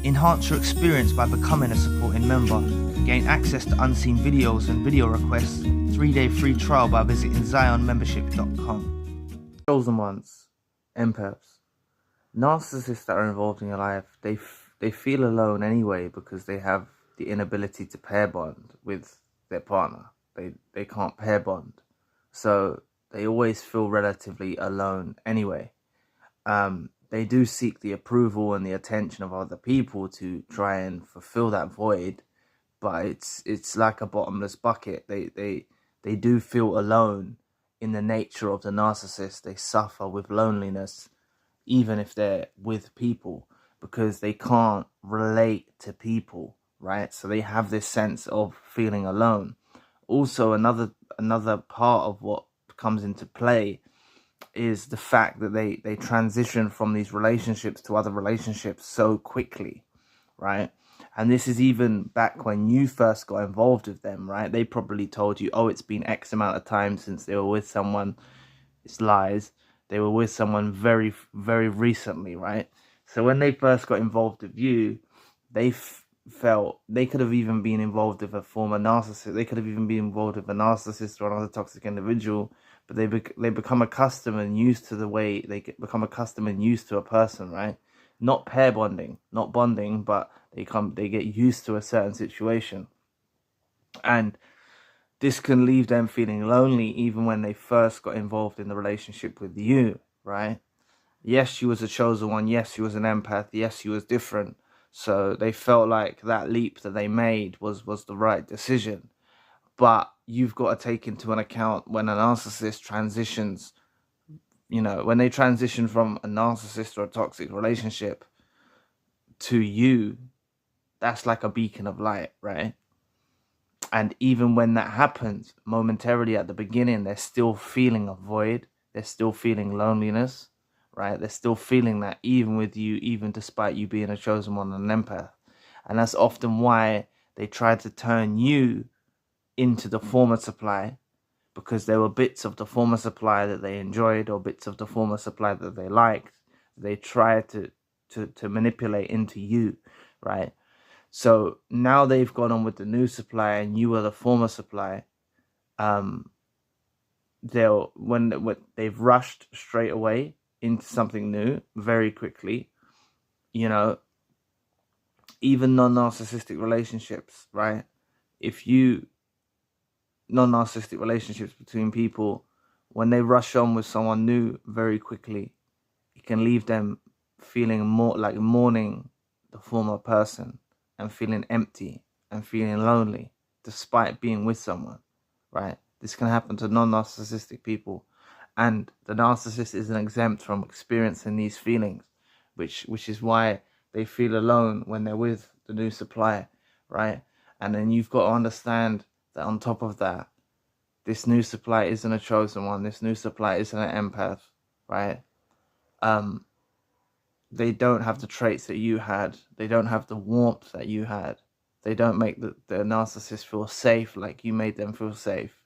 Enhance your experience by becoming a supporting member. Gain access to unseen videos and video requests. 3-day free trial by visiting zionmembership.com. Chosen ones, empaths. Narcissists that are involved in your life, they feel alone anyway because they have the inability to pair bond with their partner. They can't pair bond. So they always feel relatively alone anyway. They do seek the approval and the attention of other people to try and fulfill that void, but it's like a bottomless bucket. They do feel alone in the nature of the narcissist. They suffer with loneliness even if they're with people because they can't relate to people, right? So they have this sense of feeling alone. Also, another part of what comes into play is the fact that they transition from these relationships to other relationships so quickly, right? And this is even back when you first got involved with them, right? They probably told you, oh, it's been X amount of time since they were with someone. It's lies. They were with someone very, very recently, right? So when they first got involved with you, they felt they could have even been involved with a former narcissist. They could have even been involved with a narcissist or another toxic individual, but they become accustomed and used to the way become accustomed and used to a person, right? Not pair bonding, not bonding, but they get used to a certain situation, and this can leave them feeling lonely even when they first got involved in the relationship with you, right? Yes, she was a chosen one. Yes, she was an empath. Yes, she was different. So they felt like that leap that they made was the right decision. But you've got to take into an account when a narcissist transitions, when they transition from a narcissist or a toxic relationship to you, that's like a beacon of light, right? And even when that happens, momentarily at the beginning, they're still feeling a void. They're still feeling loneliness, right? They're still feeling that even with you, even despite you being a chosen one and an empath. And that's often why they try to turn you into the former supply, because there were bits of the former supply that they enjoyed or bits of the former supply that they liked. They try to manipulate into you, right? So now they've gone on with the new supply and you are the former supply. They've rushed straight away into something new very quickly, even non-narcissistic relationships, right? Non-narcissistic relationships between people, when they rush on with someone new very quickly, it can leave them feeling more like mourning the former person and feeling empty and feeling lonely despite being with someone, right? This can happen to non-narcissistic people, and the narcissist isn't exempt from experiencing these feelings, which is why they feel alone when they're with the new supply, right? And then you've got to understand that on top of that, this new supply isn't a chosen one. This new supply isn't an empath, right? They don't have the traits that you had. They don't have the warmth that you had. They don't make the narcissist feel safe like you made them feel safe,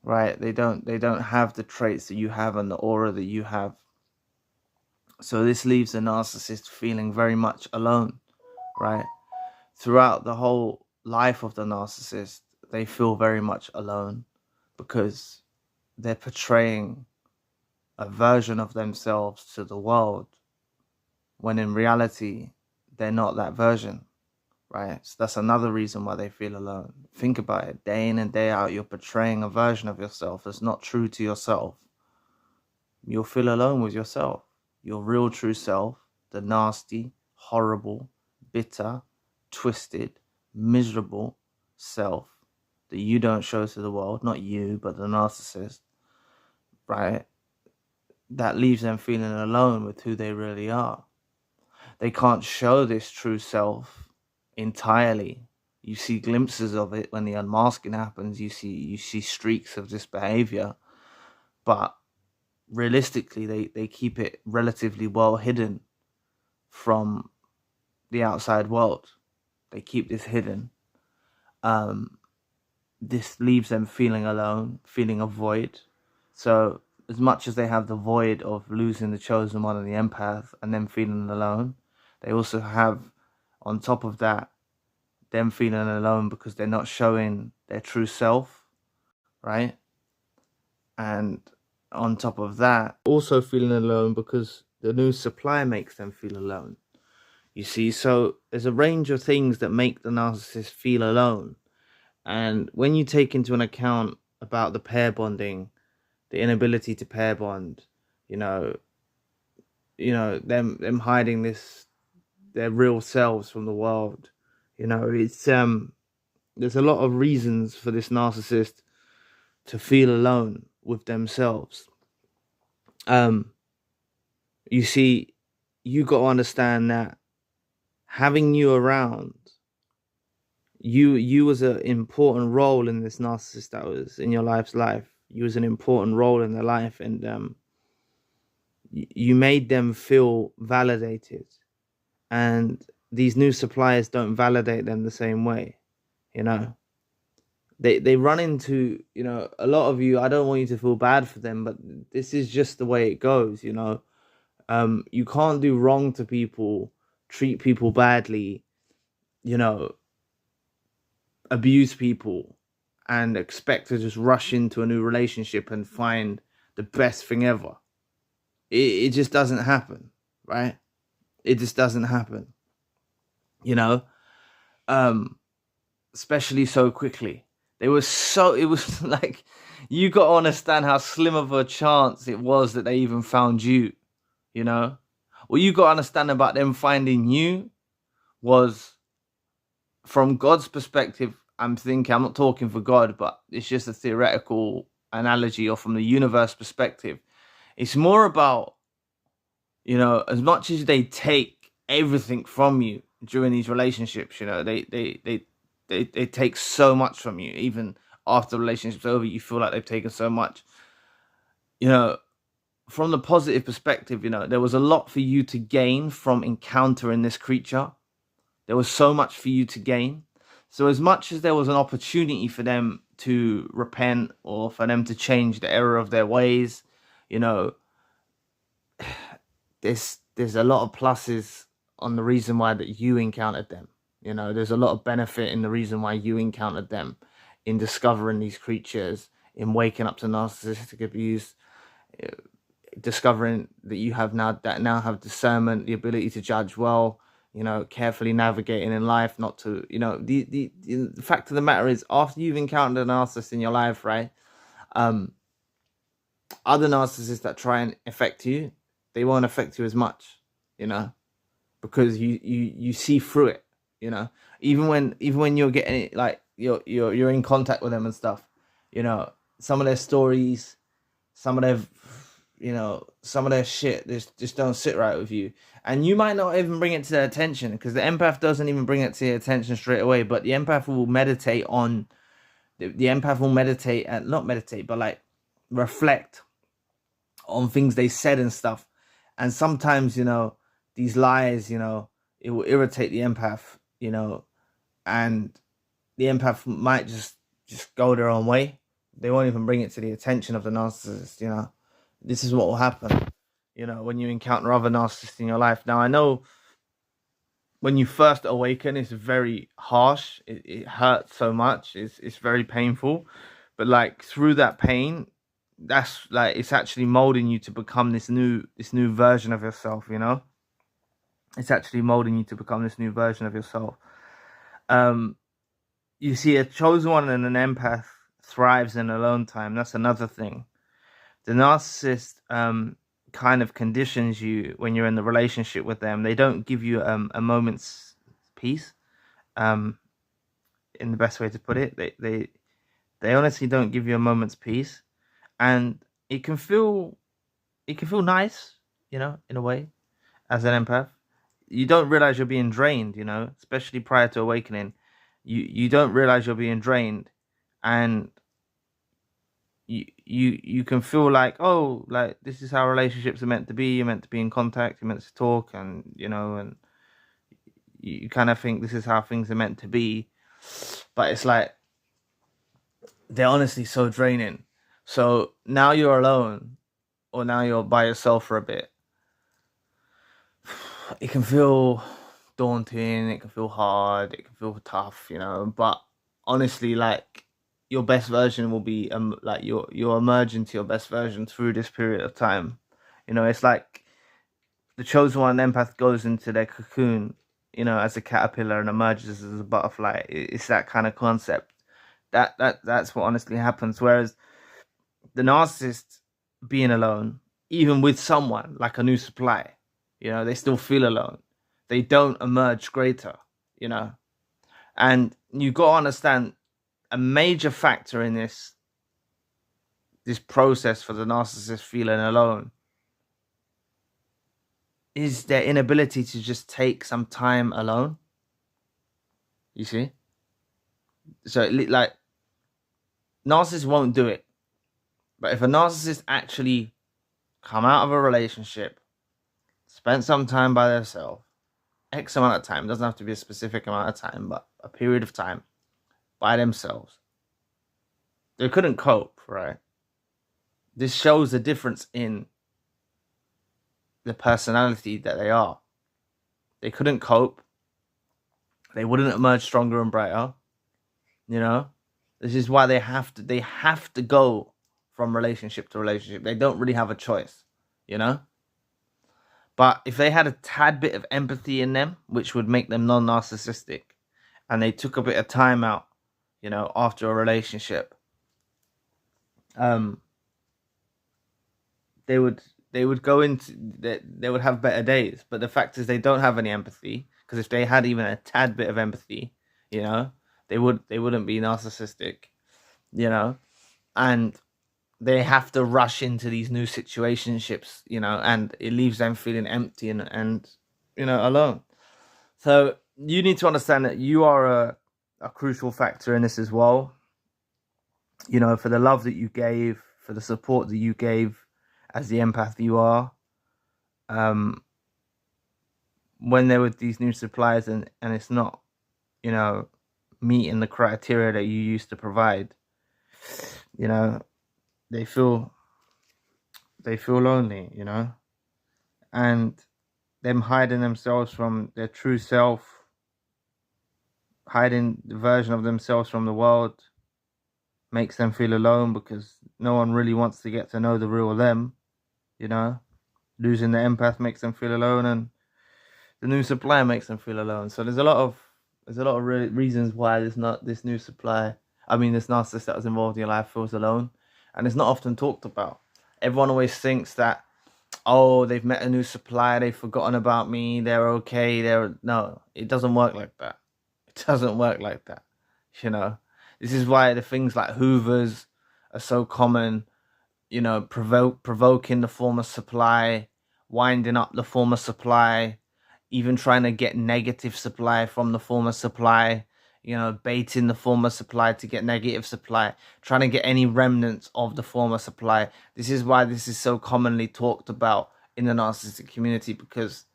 right? They don't have the traits that you have and the aura that you have. So this leaves the narcissist feeling very much alone, right? Throughout the whole life of the narcissist, they feel very much alone because they're portraying a version of themselves to the world when in reality, they're not that version, right? So that's another reason why they feel alone. Think about it. Day in and day out, you're portraying a version of yourself that's not true to yourself. You'll feel alone with yourself. Your real true self, the nasty, horrible, bitter, twisted, miserable self that you don't show to the world, not you, but the narcissist, right? That leaves them feeling alone with who they really are. They can't show this true self entirely. You see glimpses of it when the unmasking happens. You see streaks of this behavior, but realistically, they keep it relatively well hidden from the outside world. They keep this hidden. This leaves them feeling alone, feeling a void. So as much as they have the void of losing the chosen one and the empath and then feeling alone, they also have On top of that, them feeling alone because they're not showing their true self, right? And on top of that, also feeling alone because the new supply makes them feel alone. You see, so there's a range of things that make the narcissist feel alone. And when you take into an account about the pair bonding, the inability to pair bond, you know, them hiding their real selves from the world, it's there's a lot of reasons for this narcissist to feel alone with themselves. You see, you got to understand that having you around, you was an important role in this narcissist that was in your life. You was an important role in their life, and you made them feel validated. And these new suppliers don't validate them the same way, They run into, a lot of you. I don't want you to feel bad for them, but this is just the way it goes, You can't do wrong to people, treat people badly, abuse people, and expect to just rush into a new relationship and find the best thing ever. It just doesn't happen, right? It just doesn't happen, especially so quickly. It was like, you got to understand how slim of a chance it was that they even found you, What you got to understand about them finding you was, from God's perspective, I'm not talking for God, but it's just a theoretical analogy, or from the universe perspective. It's more about, as much as they take everything from you during these relationships, they take so much from you. Even after the relationship's over, you feel like they've taken so much. From the positive perspective, there was a lot for you to gain from encountering this creature. There was so much for you to gain. So as much as there was an opportunity for them to repent, or for them to change the error of their ways, there's a lot of pluses on the reason why that you encountered them. There's a lot of benefit in the reason why you encountered them, in discovering these creatures, in waking up to narcissistic abuse, discovering that you now have discernment, the ability to judge well, carefully navigating in life, not to, the fact of the matter is, after you've encountered a narcissist in your life, right, other narcissists that try and affect you, they won't affect you as much, because you see through it, even when you're getting it, like you're in contact with them and stuff, some of their stories, some of their shit just don't sit right with you, and you might not even bring it to their attention, because the empath doesn't even bring it to your attention straight away, but the empath will meditate on not meditate, but like reflect on things they said and stuff. And sometimes, these lies, it will irritate the empath, and the empath might just go their own way. They won't even bring it to the attention of the narcissist, This is what will happen, when you encounter other narcissists in your life. Now, I know when you first awaken, it's very harsh. It hurts so much. It's very painful. But like, through that pain, that's like, it's actually molding you to become this new version of yourself, It's actually molding you to become this new version of yourself. You see, a chosen one and an empath thrives in alone time. That's another thing. The narcissist kind of conditions you when you're in the relationship with them. They don't give you a moment's peace, in the best way to put it. They honestly don't give you a moment's peace, and it can feel nice, in a way, as an empath. You don't realize you're being drained, especially prior to awakening. You don't realize you're being drained, and you can feel like, oh, like, this is how relationships are meant to be. You're meant to be in contact, you're meant to talk, and and you kind of think this is how things are meant to be, but it's like, they're honestly so draining. So now you're alone, or now you're by yourself for a bit, it can feel daunting, it can feel hard, it can feel tough, you know, but honestly, like, your best version will be like you're emerging to your best version through this period of time. You know, it's like the chosen one empath goes into their cocoon, you know, as a caterpillar and emerges as a butterfly. It's that kind of concept. That's what honestly happens. Whereas the narcissist being alone, even with someone like a new supply, you know, they still feel alone. They don't emerge greater, you know. And you got to understand, a major factor in this process for the narcissist feeling alone is their inability to just take some time alone. You see? So, like, narcissists won't do it. But if a narcissist actually come out of a relationship, spent some time by themselves, X amount of time, doesn't have to be a specific amount of time, but a period of time by themselves, they couldn't cope, right? This shows the difference in the personality that they are. They couldn't cope. They wouldn't emerge stronger and brighter. You know, this is why they have to go from relationship to relationship. They don't really have a choice, you know. But if they had a tad bit of empathy in them, which would make them non-narcissistic, and they took a bit of time out, you know, after a relationship, they would go into they would have better days. But the fact is, they don't have any empathy, because if they had even a tad bit of empathy, you know, they wouldn't be narcissistic, you know. And they have to rush into these new situationships, you know, and it leaves them feeling empty and you know, alone. So you need to understand that you are a crucial factor in this as well. You know, for the love that you gave, for the support that you gave as the empath you are. When there were these new suppliers and it's not, you know, meeting the criteria that you used to provide, you know, they feel lonely, you know, and them hiding themselves from their true self, hiding the version of themselves from the world, makes them feel alone, because no one really wants to get to know the real them, you know. Losing the empath makes them feel alone, and the new supply makes them feel alone. So there's a lot of reasons why this new supply, this narcissist that was involved in your life feels alone. And it's not often talked about. Everyone always thinks that, oh, they've met a new supplier, they've forgotten about me, they're okay, no, it doesn't work like that. It doesn't work like that, you know. This is why the things like hoovers are so common, you know, provoking the former supply, winding up the former supply, even trying to get negative supply from the former supply, you know, baiting the former supply to get negative supply, trying to get any remnants of the former supply. This is why this is so commonly talked about in the narcissistic community, because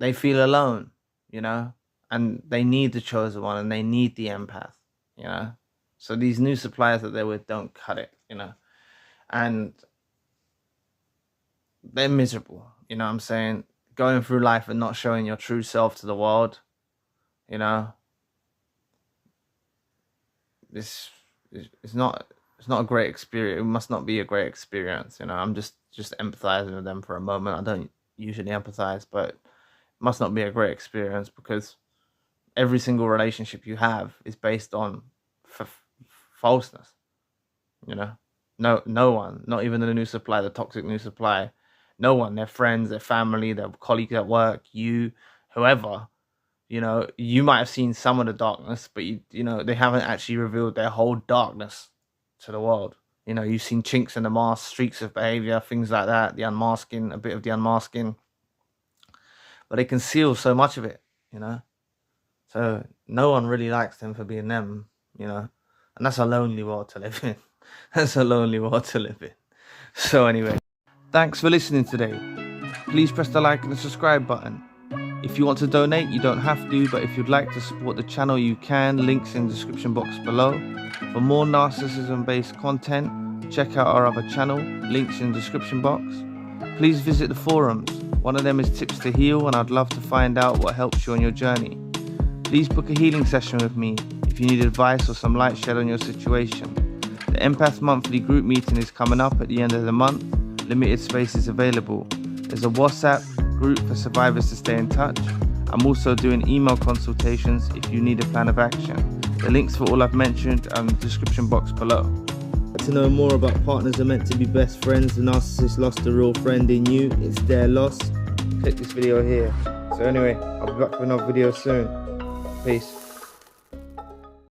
they feel alone, you know, and they need the chosen one and they need the empath, you know. So these new suppliers that they're with don't cut it, you know, and they're miserable, you know what I'm saying? Going through life and not showing your true self to the world, you know. It's not a great experience. It must not be a great experience, you know. I'm just empathizing with them for a moment. I don't usually empathize, but it must not be a great experience, because every single relationship you have is based on falseness, you know. No one, not even the new supply, the toxic new supply, no one, their friends, their family, their colleagues at work, you, whoever, you know, you might have seen some of the darkness, but you know, they haven't actually revealed their whole darkness to the world. You know, you've seen chinks in the mask, streaks of behavior, things like that, the unmasking, a bit of the unmasking, but they conceal so much of it, you know. So no one really likes them for being them, you know, and that's a lonely world to live in. That's a lonely world to live in. So anyway, thanks for listening today. Please press the like and the subscribe button. If you want to donate, you don't have to, but if you'd like to support the channel, you can. Links in the description box below. For more narcissism-based content, check out our other channel. Links in the description box. Please visit the forums. One of them is Tips to Heal, and I'd love to find out what helps you on your journey. Please book a healing session with me if you need advice or some light shed on your situation. The Empath monthly group meeting is coming up at the end of the month. Limited space is available. There's a WhatsApp group for survivors to stay in touch. I'm also doing email consultations if you need a plan of action. The links for all I've mentioned are in the description box below. To know more about partners are meant to be best friends, the narcissist lost a real friend in you, it's their loss, click this video here. So anyway, I'll be back with another video soon. Peace.